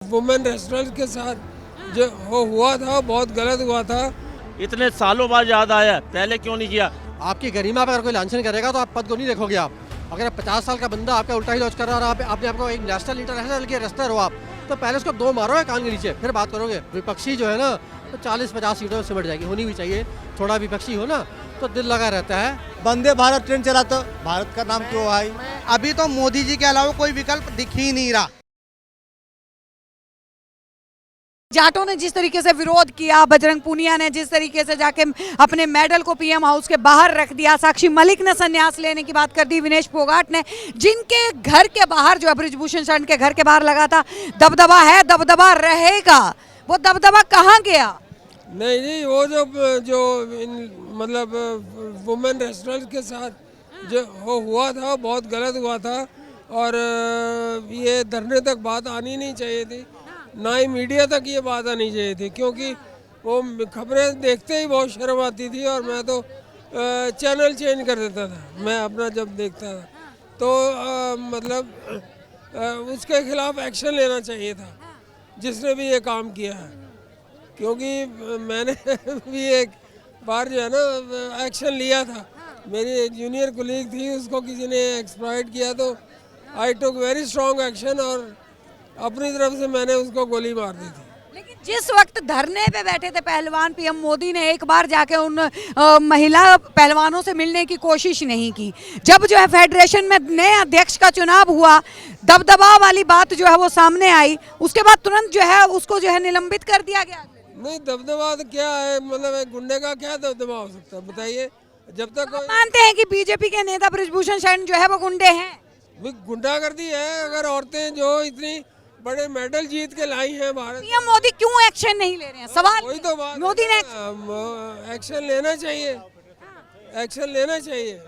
Women restaurant के साथ जो हुआ था बहुत गलत हुआ था। इतने सालों बाद याद आया, पहले क्यों नहीं किया? आपकी गरिमा पर अगर कोई लांछन करेगा तो आप पद को नहीं देखोगे। आप अगर 50 साल का बंदा आपका उल्टा ही लॉन्च कर रहा है और आपने आपको एक नेशनल इंटरनेशनल के रेस्लर हो आप, तो पहले उसको 2 मारो कान के नीचे, फिर बात करोगे। विपक्षी जो है ना तो 40-50 सीटों में सिमट जाएगी, होनी भी चाहिए। थोड़ा विपक्षी हो ना तो दिल लगा रहता है। वंदे भारत ट्रेन चला तो भारत का नाम क्यों आई? अभी तो मोदी जी के अलावा कोई विकल्प दिख ही नहीं रहा। जाटों ने जिस तरीके से विरोध किया, बजरंग पूनिया ने जिस तरीके से जाके अपने मेडल को पीएम हाउस के बाहर रख दिया, साक्षी मलिक ने संन्यास लेने की बात कर दी, विनेश फोगाट ने, जिनके घर के बाहर जो है बृजभूषण शरण के घर के बाहर लगा था दबदबा है, दबदबा रहेगा, वो दबदबा कहाँ गया? नहीं, वो जो मतलब वुमेन रेस्टोरेंट के साथ जो हुआ था बहुत गलत हुआ था। और ये धरने तक बात आनी नहीं चाहिए थी, ना ही मीडिया तक ये बात आनी चाहिए थी, क्योंकि वो खबरें देखते ही बहुत शर्म आती थी और मैं तो चैनल चेंज कर देता था। मैं अपना जब देखता था तो मतलब उसके खिलाफ एक्शन लेना चाहिए था जिसने भी ये काम किया है। क्योंकि मैंने भी एक बार जो है ना एक्शन लिया था, मेरी एक जूनियर कोलीग थी, उसको किसी ने एक्सप्लॉइट किया तो आई टुक वेरी स्ट्रॉन्ग एक्शन और अपनी तरफ से मैंने उसको गोली मार दी थी। लेकिन जिस वक्त धरने पे बैठे थे पहलवान, पीएम मोदी ने एक बार जाके उन महिला पहलवानों से मिलने की कोशिश नहीं की। जब जो है फेडरेशन में नए अध्यक्ष का चुनाव हुआ, दबदबा वाली बात जो है वो सामने आई, उसके बाद तुरंत जो है उसको जो है निलंबित कर दिया गया। नहीं, दबदबा तो क्या है, मतलब एक गुंडे का क्या दबदबा हो सकता है बताइए? जब तक मानते हैं कि बीजेपी के नेता बृजभूषण शरण जो है वो गुंडे हैं, गुंडागर्दी है। अगर औरतें जो इतनी बड़े मेडल जीत के लाई हैं भारत, पीएम मोदी क्यों एक्शन नहीं ले रहे हैं? सवाल वही तो बात, मोदी ने एक्शन लेना चाहिए, एक्शन लेना चाहिए।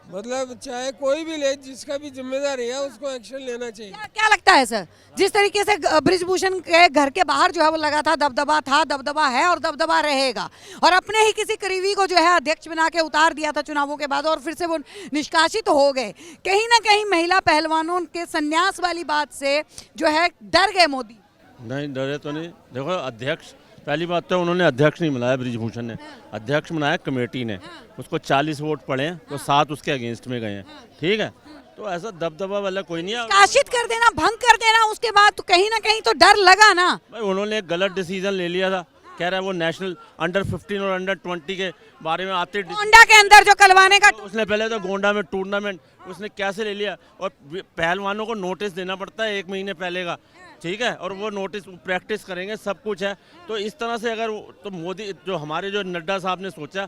मतलब चाहे कोई भी ले, जिसका भी जिम्मेदारी है उसको एक्शन लेना चाहिए। क्या लगता है सर, जिस तरीके से बृजभूषण के घर के बाहर जो है वो लगा था दबदबा, था दबदबा है और दबदबा रहेगा, और अपने ही किसी करीबी को जो है अध्यक्ष बना के उतार दिया था चुनावों के बाद और फिर से वो निष्कासित हो गए। कहीं ना कहीं महिला पहलवानों के संन्यास वाली बात से जो है डर गए मोदी? नहीं, डरे तो नहीं। देखो, अध्यक्ष, पहली बात तो उन्होंने अध्यक्ष नहीं बनाया बृजभूषण ने, अध्यक्ष बनाया कमेटी ने। उसको 40 वोट पड़े हैं तो 7 उसके अगेंस्ट में गए हैं, ठीक है? तो ऐसा दबदबा वाला कोई नहीं है। निष्कासित कर देना, भंग कर देना, उसके बाद तो कहीं ना कहीं तो डर लगा ना। भाई उन्होंने एक गलत डिसीजन ले लिया था, कह रहा है वो नेशनल अंडर 15 और अंडर 20 के बारे में आते, गोंडा के अंदर जो कलवाने का उसने पहले तो गोंडा में टूर्नामेंट उसने कैसे ले लिया, और पहलवानों को नोटिस देना पड़ता है 1 महीने पहले का, ठीक है? और वो नोटिस प्रैक्टिस करेंगे, सब कुछ है। तो इस तरह से अगर तो मोदी जो हमारे जो नड्डा साहब ने सोचा,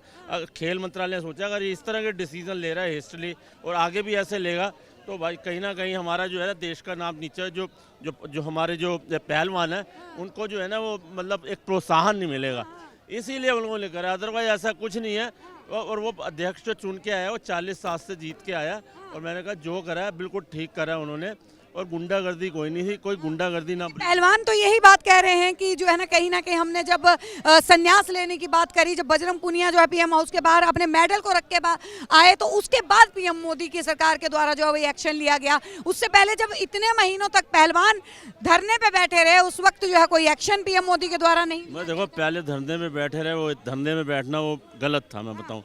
खेल मंत्रालय ने सोचा, अगर इस तरह के डिसीजन ले रहा है हिस्ट्री और आगे भी ऐसे लेगा तो भाई कहीं ना कहीं हमारा जो है ना देश का नाम नीचे, जो जो जो हमारे जो पहलवान है उनको जो है ना वो मतलब एक प्रोत्साहन नहीं मिलेगा, इसीलिए उन्होंने करा। अदरवाइज ऐसा कुछ नहीं है। और वो अध्यक्ष जो चुन के आया वो 40-7 से जीत के आया, और मैंने कहा जो करा है बिल्कुल ठीक करा उन्होंने, और गुंडागर्दी कोई नहीं थी, कोई गुंडागर्दी ना। पहलवान तो यही बात कह रहे हैं कि जो है ना कहीं हमने जब संन्यास लेने की बात करी, जब बजरंग पूनिया जो है पीएम हाउस के बाहर अपने मेडल को रख के आए, तो उसके बाद पीएम मोदी की सरकार के द्वारा जो है एक्शन लिया गया। उससे पहले जब इतने महीनों तक पहलवान धरने पे बैठे रहे, उस वक्त जो है कोई एक्शन पीएम मोदी के द्वारा नहीं। मैं देखो, पहले धरने में बैठे रहे, वो धरने में बैठना वो गलत था, मैं बताऊं।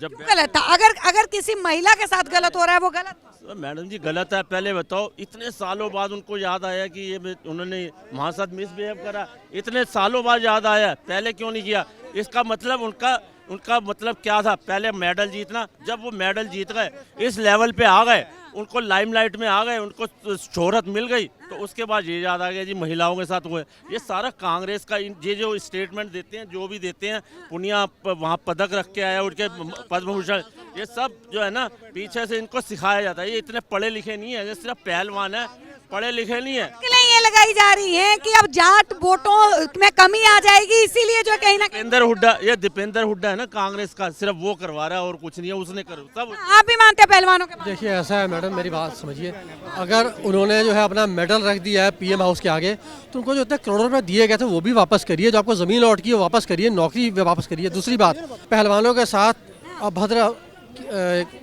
जब गलत था? अगर किसी महिला के साथ गलत हो रहा है वो गलत था? मैडम जी गलत है। पहले बताओ, इतने सालों बाद उनको याद आया कि ये उन्होंने वहाँ साथ मिसबिहेव करा, इतने सालों बाद याद आया, पहले क्यों नहीं किया? इसका मतलब उनका मतलब क्या था? पहले मेडल जीतना। जब वो मेडल जीत गए, इस लेवल पे आ गए, उनको लाइमलाइट में आ गए, उनको शोहरत मिल गई, तो उसके बाद ये याद आ गया जी महिलाओं के साथ हुए। ये सारा कांग्रेस का ये जो स्टेटमेंट देते हैं, जो भी देते हैं, पुनिया वहाँ पदक रख के आया, उनके पद्म भूषण, ये सब जो है ना पीछे से इनको सिखाया जाता है। ये इतने पढ़े लिखे नहीं है, ये सिर्फ पहलवान है, पढ़े लिखे नहीं है। ये लगाई जा रही है कि अब जाट वोटों में कमी आ जाएगी, इसीलिए जो कहीं ना कहीं दीपेंद्र हुड्डा, ये दीपेंद्र हुड्डा है ना कांग्रेस का, सिर्फ वो करवा रहा है और कुछ नहीं है, उसने कर सब। आप भी मानते हैं पहलवानों के? देखिए ऐसा है मैडम, मेरी बात समझिए। अगर उन्होंने जो है अपना मेडल रख दिया है पीएम हाउस के आगे, तो उनको जो इतने करोड़ों रुपए दिए गए थे वो भी वापस करिए, जो आपको जमीन लौट की है वापस करिए, नौकरी वापस करिए। दूसरी बात, पहलवानों के साथ अभद्र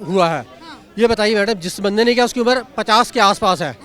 हुआ है, ये बताइए मैडम, जिस बंदे ने किया उसकी उम्र 50 के आसपास है,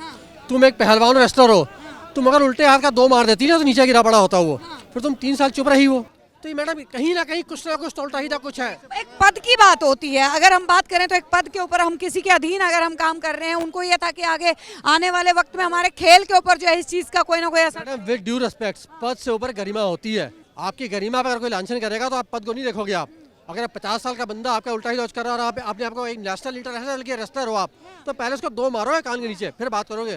तुम एक पहलवान रेस्लर हो, तुम अगर उल्टे हाथ का 2 मार देती ना तो नीचे गिरा पड़ा होता वो, फिर तुम 3 साल चुप रही हो। तो ये मैडम कहीं ना कहीं कुछ ना कुछ तो उल्टा ही था कुछ है। एक पद की बात होती है, अगर हम बात करें तो एक पद के ऊपर हम किसी के अधीन अगर हम काम कर रहे हैं, उनको ये था कि आगे आने वाले वक्त में हमारे खेल के ऊपर जो है इस चीज का कोई ना कोई असर। मैडम विद ड्यू रिस्पेक्ट, पद से ऊपर गरिमा होती है। आपकी गरिमा पर अगर कोई लांछन करेगा तो आप पद को नहीं देखोगे। आप अगर 50 साल का बंदा आपका उल्टा ही लॉन्च कर रहा है और आप अपने आपको एक नेशनल इंटरनेशनल के रेस्लर हो आप, तो पहले उसको 2 मारो कान के नीचे, फिर बात करोगे।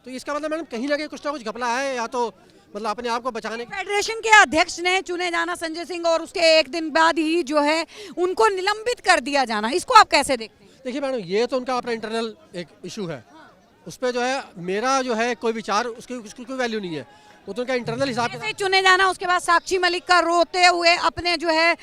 तो इसका मतलब मैडम कहीं ना कहीं कुछ ना कुछ घपला है, या तो मतलब अपने आप को बचाने। फेडरेशन के अध्यक्ष ने चुने जाना संजय सिंह और उसके एक दिन बाद ही जो है उनको निलंबित कर दिया जाना, इसको आप कैसे देखते हैं? देखिए मैडम, ये तो उनका अपना इंटरनल एक इशू है, उस पर जो है मेरा जो है कोई विचार उसकी कोई वैल्यू नहीं है, वो तो उनका इंटरनल हिसाब ऐसे चुने जाना, उसके बाद साक्षी मलिक का रोते हुए अपने जो है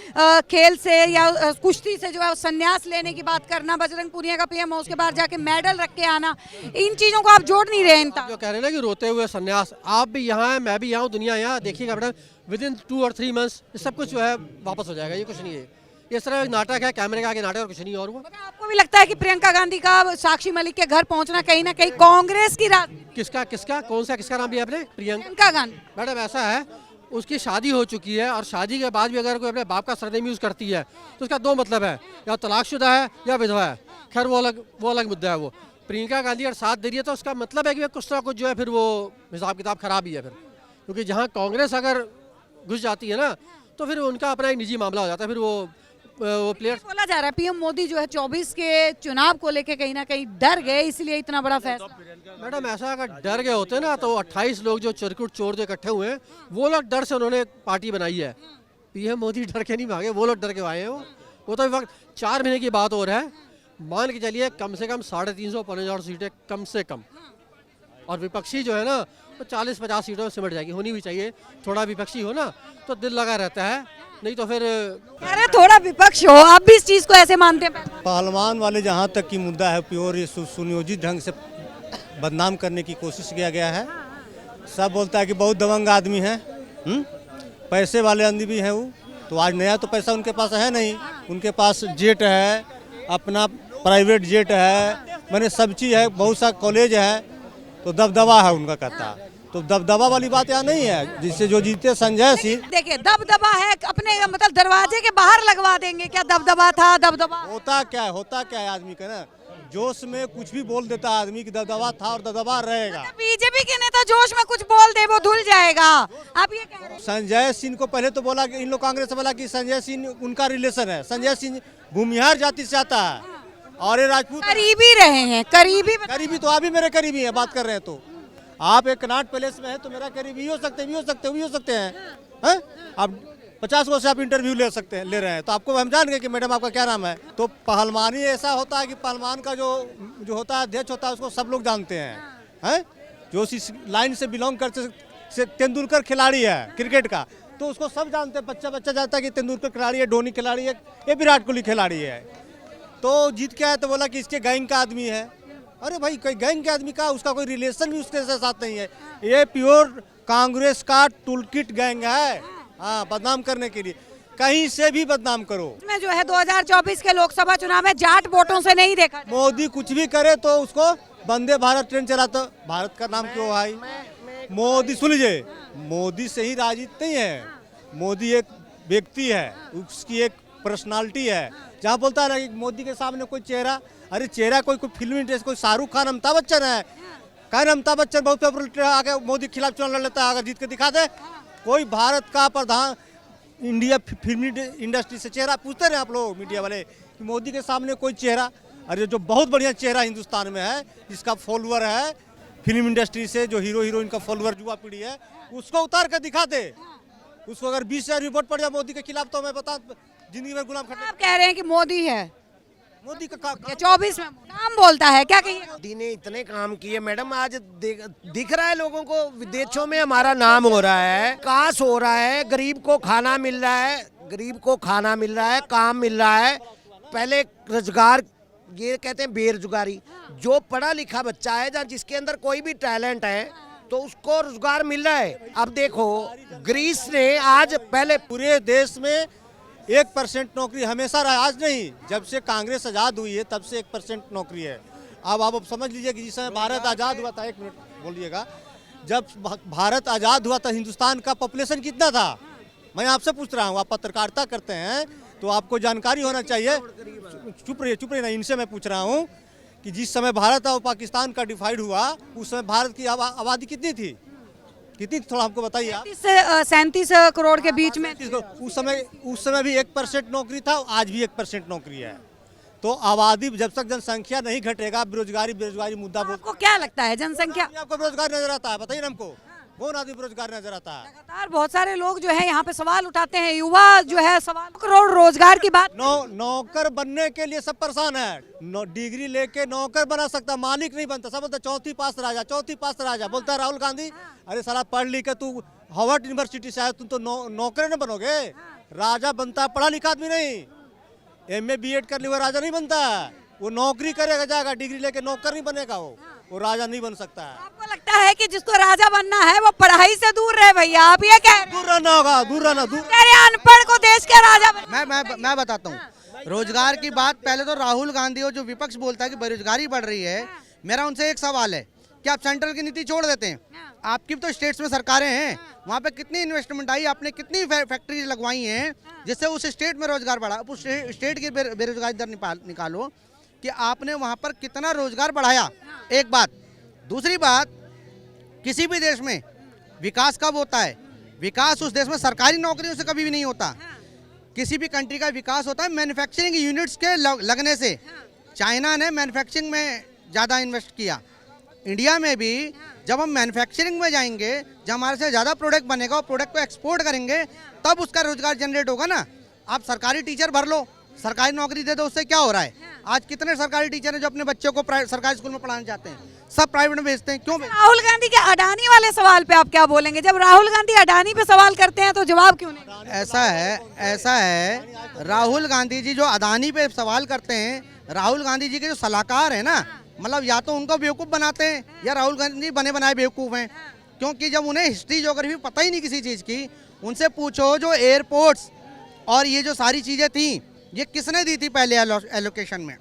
खेल से या कुश्ती से जो है संन्यास लेने की बात करना, बजरंग पुनिया का पीएम हाउस के बाहर जाके मेडल रख के आना, इन चीजों को आप जोड़ नहीं रहे। जो कह रहे हैं ना कि रोते हुए संन्यास, आप भी यहाँ है, मैं भी यहाँ हूँ, दुनिया यहाँ, देखिएगा मैडम विद इन 2 और 3 मंथ्स सब कुछ जो है वापस हो जाएगा। ये कुछ नहीं है, इस तरह एक नाटक है, कैमरे का आगे नाटक और कुछ नहीं। और वो आपको भी लगता है कि प्रियंका गांधी का साक्षी मलिक के घर पहुंचना कहीं ना कहीं कांग्रेस की किसका कौन सा किसका नाम लिया आपने? प्रियंका गांधी। मैडम ऐसा है, उसकी शादी हो चुकी है और शादी के बाद भी अगर कोई अपने बाप का सरनेम यूज करती है तो उसका 2 मतलब है, या तलाकशुदा है या विधवा है। खैर वो अलग मुद्दा है। वो प्रियंका गांधी अगर साथ दे रही है तो उसका मतलब है कि कुछ ना कुछ जो है फिर वो हिसाब किताब खराब ही है फिर, क्योंकि जहाँ कांग्रेस अगर घुस जाती है ना तो फिर उनका अपना एक निजी मामला हो जाता है। फिर वो प्लेयर बोला जा रहा है पीएम मोदी जो है 24 के चुनाव को लेके कहीं ना कहीं डर गए, इसलिए इतना बड़ा फैसला। मैडम ऐसा अगर डर गए होते ना तो 28 लोग जो चिरकुट चोर जो इकट्ठे हुए हैं वो लोग डर से उन्होंने पार्टी बनाई है। पीएम मोदी डर के नहीं भागे, वो लोग डर के आए हैं। वो तो वक्त 4 महीने की बात और है, मान के चलिए कम से कम 350-4,000 सीटें कम से कम, और विपक्षी जो है ना तो 40-50 सीटों में सिमट जाएगी। होनी भी चाहिए, थोड़ा विपक्षी हो ना तो दिल लगा रहता है, नहीं तो फिर अरे थोड़ा विपक्ष हो, आप भी इस चीज को ऐसे मानते हैं? पहलवान वाले जहाँ तक की मुद्दा है प्योर ये सुनियोजित ढंग से बदनाम करने की कोशिश किया गया है। सब बोलता है कि बहुत दबंग आदमी है, पैसे वाले आदमी भी हैं वो। तो आज नया तो पैसा उनके पास है नहीं, उनके पास जेट है, अपना प्राइवेट जेट है, मैंने सब चीज़ है, बहुत सा कॉलेज है, तो दबदबा है उनका कहता। तो दबदबा वाली बात यहाँ नहीं है, जिससे जो जीते संजय सिंह। देखिए दबदबा है अपने मतलब दरवाजे के बाहर लगवा देंगे, क्या दबदबा था? दबदबा होता क्या है आदमी का ना, जोश में कुछ भी बोल देता है आदमी की दबदबा था और दबदबा रहेगा। बीजेपी के नेता जोश में कुछ बोल दे वो धुल जाएगा, आप ये कह रहे हैं? संजय सिंह को पहले तो बोला कि इन लोग कांग्रेस बोला कि संजय सिंह उनका रिलेशन है। संजय सिंह भूमिहार जाति से आता है और ये राजपूत करीबी रहे हैं, करीबी तो आप भी मेरे करीबी हैं, बात कर रहे हैं तो आप एक कनाट पैलेस में है तो मेरा करीबी भी हो सकते हैं, भी हो सकते हैं। आप 50 को से आप इंटरव्यू ले रहे हैं तो आपको हम जान गए कि मैडम आपका क्या नाम है। तो पहलवानी ऐसा होता है कि पहलवान का जो होता है अध्यक्ष होता है उसको सब लोग जानते हैं, जो इस लाइन से बिलोंग करते से तेंदुलकर खिलाड़ी है क्रिकेट का, तो उसको सब जानते हैं। बच्चा जानता है कि तेंदुलकर खिलाड़ी है, धोनी खिलाड़ी है, ये विराट कोहली खिलाड़ी है। तो जीत के आया तो बोला कि इसके गैंग का आदमी है। अरे भाई कोई गैंग के आदमी का उसका कोई रिलेशन भी उसके साथ नहीं है। ये प्योर कांग्रेस का टूलकिट गैंग है, हाँ, बदनाम करने के लिए। कहीं से भी बदनाम करो। इसमें जो है 2024 के लोकसभा चुनाव में जाट वोटों से नहीं देखा। मोदी कुछ भी करे तो उसको वंदे भारत ट्रेन चला, तो भारत का नाम क्यों भाई? मोदी सुन लीजिए, मोदी से ही राजनीति नहीं है, मोदी एक व्यक्ति है, उसकी एक पर्सनालिटी है। जहाँ बोलता है कि मोदी के सामने कोई चेहरा, अरे चेहरा कोई फिल्म इंडस्ट्री, कोई शाहरुख खान, अमिताभ बच्चन है। कहीं अमिताभ बच्चन बहुत फेवरेट आगे मोदी के खिलाफ चुनाव लड़ लेता है, अगर जीत के दिखा दे। कोई भारत का प्रधान इंडिया फिल्म इंडस्ट्री से चेहरा पूछते रहे आप लोग मीडिया वाले कि मोदी के सामने कोई चेहरा, अरे जो बहुत बढ़िया चेहरा हिंदुस्तान में है, जिसका फॉलोअर है फिल्म इंडस्ट्री से, जो हीरो हीरोइन का फॉलोअर युवा पीढ़ी है, उसको उतार कर दिखा दे। उसको अगर 20,000 रिपोर्ट पड़ जाए मोदी के खिलाफ तो मैं बता जिंदगी में गुलाम खट्टर। आप कह रहे हैं कि मोदी है, मोदी का 24 में काम बोलता है, क्या कहिए? मोदी ने इतने काम किए मैडम, आज दिख रहा है लोगों को, विदेशों में हमारा नाम हो रहा है, विकास हो रहा है, गरीब को खाना मिल रहा है, काम मिल रहा है। पहले रोजगार, ये कहते हैं बेरोजगारी, जो पढ़ा लिखा बच्चा है जहाँ जिसके अंदर कोई भी टैलेंट है तो उसको रोजगार मिल रहा है। अब देखो ग्रीस ने आज पहले पूरे देश में 1% नौकरी हमेशा रहा, आज नहीं, जब से कांग्रेस आज़ाद हुई है तब से 1% नौकरी है। अब आप समझ लीजिए कि जिस समय भारत आज़ाद हुआ था, 1 मिनट बोलिएगा, जब भारत आज़ाद हुआ था हिंदुस्तान का पॉपुलेशन कितना था? मैं आपसे पूछ रहा हूँ, आप पत्रकारिता करते हैं तो आपको जानकारी होना चाहिए। चुप रहिए ना, इनसे मैं पूछ रहा हूँ कि जिस समय भारत और पाकिस्तान का डिवाइड हुआ उस समय भारत की आबादी कितनी थी? कितनी थी? थोड़ा हमको बताइए आप। 37 करोड़ के बीच में। उस समय भी 1% नौकरी था, आज भी 1% नौकरी है। तो आबादी जब तक जनसंख्या नहीं घटेगा, बेरोजगारी मुद्दा आपको क्या लगता है जनसंख्या? आपको बेरोजगार नजर आता है? बताइए ना हमको, कौन आदमी बेरोजगार नजर आता है? लगातार बहुत सारे लोग जो है यहाँ पे सवाल उठाते हैं, युवा जो है सवाल करोड़ रोजगार की बात। नौकर बनने के लिए सब परेशान है। डिग्री लेके नौकर बना सकता, मालिक नहीं बनता। सब बोलता चौथी पास राजा बोलता है राहुल गांधी। अरे साला पढ़ लिख के तू हार्वर्ड यूनिवर्सिटी से आया, तुम तो नौकर न बनोगे। राजा बनता है पढ़ा लिखा आदमी नहीं, MA BEd कर लिया राजा नहीं बनता। वो नौकरी करेगा, जाएगा डिग्री लेके नौकर नहीं बनेगा, वो राजा नहीं बन सकता है। आपको लगता है कि जिसको राजा बनना है वो पढ़ाई से दूर रहे भैया, आप ये कह रहे हैं? दूर रहना होगा, दूर रहना। अनपढ़ को देश के राजा मैं बताता हूँ। रोजगार की बात पहले तो राहुल गांधी और जो विपक्ष बोलता है कि बेरोजगारी बढ़ रही है, मेरा उनसे एक सवाल है कि आप सेंट्रल की नीति छोड़ देते हैं? आपकी तो स्टेट्स में सरकारें हैं, वहाँ पे कितनी इन्वेस्टमेंट आई, आपने कितनी फैक्ट्रीज लगवाई हैं जिससे उस स्टेट में रोजगार बढ़ा। उस स्टेट की बेरोजगारी दर निकालो कि आपने वहाँ पर कितना रोजगार बढ़ाया। एक बात। दूसरी बात, किसी भी देश में विकास कब होता है? विकास उस देश में सरकारी नौकरियों से कभी भी नहीं होता। किसी भी कंट्री का विकास होता है मैन्युफैक्चरिंग यूनिट्स के लगने से। चाइना ने मैन्युफैक्चरिंग में ज़्यादा इन्वेस्ट किया। इंडिया में भी जब हम मैन्युफैक्चरिंग में जाएंगे, जब हमारे से ज़्यादा प्रोडक्ट बनेगा और प्रोडक्ट को एक्सपोर्ट करेंगे, तब उसका रोजगार जनरेट होगा ना। आप सरकारी टीचर भर लो, सरकारी नौकरी दे दो, उससे क्या हो रहा है? आज कितने सरकारी टीचर हैं जो अपने बच्चों को सरकारी स्कूल में पढ़ाना चाहते हैं, सब प्राइवेट में भेजते हैं। क्यों? राहुल गांधी के अडानी वाले सवाल पे आप क्या बोलेंगे? जब राहुल गांधी अडानी पे सवाल करते हैं तो जवाब क्यों नहीं? ऐसा है राहुल गांधी जी जो अदानी पे सवाल करते हैं, राहुल गांधी जी के जो सलाहकार हैं ना, मतलब या तो उनको बेवकूफ़ बनाते हैं या राहुल गांधी बने बनाए बेवकूफ़ हैं। क्योंकि जब उन्हें हिस्ट्री ज्योग्राफी पता ही नहीं किसी चीज़ की, उनसे पूछो जो एयरपोर्ट्स और ये जो सारी चीज़ें थी ये किसने दी थी पहले एलोकेशन में।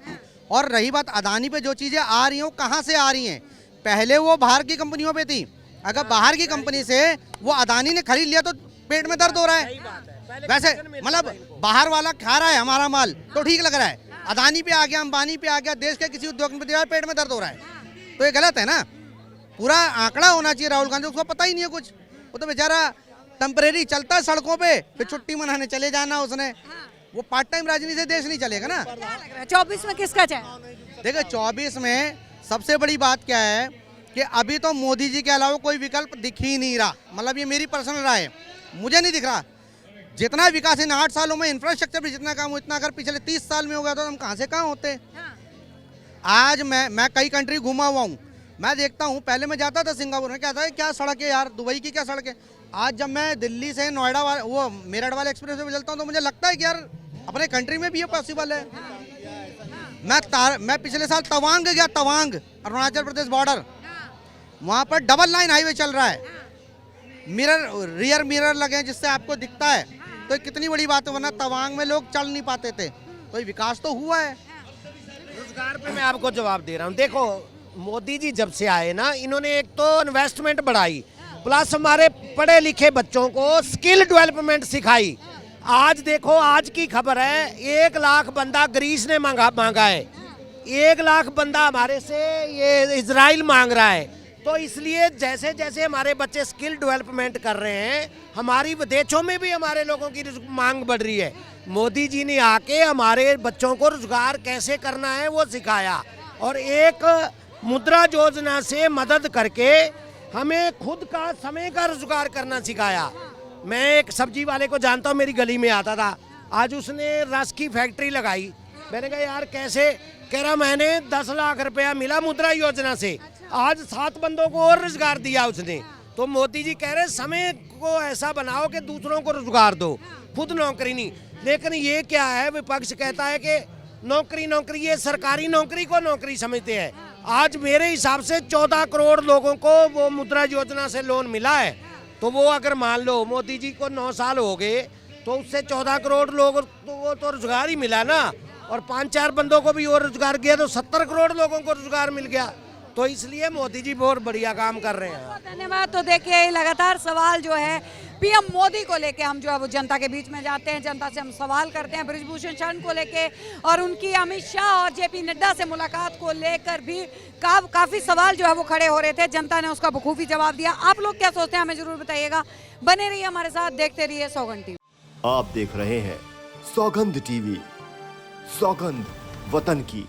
और रही बात अदानी पे जो चीज़ें आ रही हैं वो कहाँ से आ रही हैं? पहले वो बाहर की कंपनियों पे थी। अगर बाहर की कंपनी से वो अदानी ने खरीद लिया तो पेट में दर्द हो रहा है। वैसे मतलब बाहर वाला खा रहा है हमारा माल तो ठीक लग रहा है, अदानी पे आ गया, अंबानी पे आ गया, देश के किसी उद्योग में पेट में दर्द हो रहा है, तो ये गलत है ना। पूरा आंकड़ा होना चाहिए राहुल गांधी, उसको पता ही नहीं है कुछ। वो तो बेचारा टेम्परेरी चलता है सड़कों पे, फिर छुट्टी मनाने चले जाना उसने। वो पार्ट टाइम राजनीति से देश नहीं चलेगा ना। 24 में किसका चाहे? देखो 24 में सबसे बड़ी बात क्या है कि अभी तो मोदी जी के अलावा कोई विकल्प दिख ही नहीं रहा। मतलब ये मेरी पर्सनल राय है, मुझे नहीं दिख रहा। जितना विकास इन 8 सालों में इंफ्रास्ट्रक्चर पे जितना काम इतना अगर पिछले 30 साल में हो गया तो हम कहाँ से कहाँ होते। आज मैं कई कंट्री घुमा हुआ हूँ, मैं देखता हूँ, पहले मैं जाता था सिंगापुर में, क्या था क्या सड़क है यार, दुबई की क्या सड़क है। आज जब मैं दिल्ली से नोएडा वो मेरठ वाले एक्सप्रेस वे चलता हूँ तो मुझे लगता है कि यार अपने कंट्री में भी ये पॉसिबल है। मैं पिछले साल तवांग गया, तवांग अरुणाचल प्रदेश बॉर्डर, वहाँ पर डबल लाइन हाईवे चल रहा है, रियर मिरर लगे हैं जिससे आपको दिखता है। तो ये कितनी बड़ी बात है, वरना तवांग में लोग चल नहीं पाते थे। तो ये विकास तो हुआ है। रोजगार पे मैं आपको जवाब दे रहा हूँ। देखो मोदी जी जब से आए ना, इन्होंने एक तो इन्वेस्टमेंट बढ़ाई, प्लस हमारे पढ़े लिखे बच्चों को स्किल डेवलपमेंट सिखाई। आज देखो, आज की खबर है 1 लाख बंदा ग्रीस ने मांगा है, 1 लाख बंदा हमारे से ये इजराइल मांग रहा है। तो इसलिए जैसे जैसे हमारे बच्चे स्किल डेवलपमेंट कर रहे हैं, हमारी विदेशों में भी हमारे लोगों की मांग बढ़ रही है। मोदी जी ने आके हमारे बच्चों को रोजगार कैसे करना है वो सिखाया, और एक मुद्रा योजना से मदद करके हमें खुद का समय का रोजगार करना सिखाया। मैं एक सब्जी वाले को जानता हूँ, मेरी गली में आता था, आज उसने रस की फैक्ट्री लगाई। मैंने कहा यार कैसे? कह रहा मैंने 10 लाख रुपया मिला मुद्रा योजना से, आज 7 बंदों को और रोजगार दिया उसने। तो मोदी जी कह रहे समय को ऐसा बनाओ कि दूसरों को रोजगार दो, खुद नौकरी नहीं। लेकिन ये क्या है, विपक्ष कहता है कि नौकरी नौकरी, ये सरकारी नौकरी को नौकरी समझते हैं। आज मेरे हिसाब से 14 करोड़ लोगों को वो मुद्रा योजना से लोन मिला है। तो वो अगर मान लो मोदी जी को 9 साल हो गए तो उससे 14 करोड़ लोगों को तो रोजगार ही मिला ना, और 5-4 बंदों को भी और रोजगार किया तो 70 करोड़ लोगों को रोजगार मिल गया। तो इसलिए मोदी जी बहुत बढ़िया काम कर रहे हैं। धन्यवाद। तो देखिए लगातार सवाल जो है पीएम मोदी को लेके हम जो है वो जनता के बीच में जाते हैं, जनता से हम सवाल करते हैं बृजभूषण शरण को लेके और उनकी अमित शाह और जेपी नड्डा से मुलाकात को लेकर भी काफी सवाल जो है वो खड़े हो रहे थे। जनता ने उसका बखूबी जवाब दिया। आप लोग क्या सोचते हैं हमें जरूर बताइएगा। बने रहिए हमारे साथ, देखते रहिए सौगंध टीवी। आप देख रहे हैं सौगंध टीवी, सौगंध वतन की।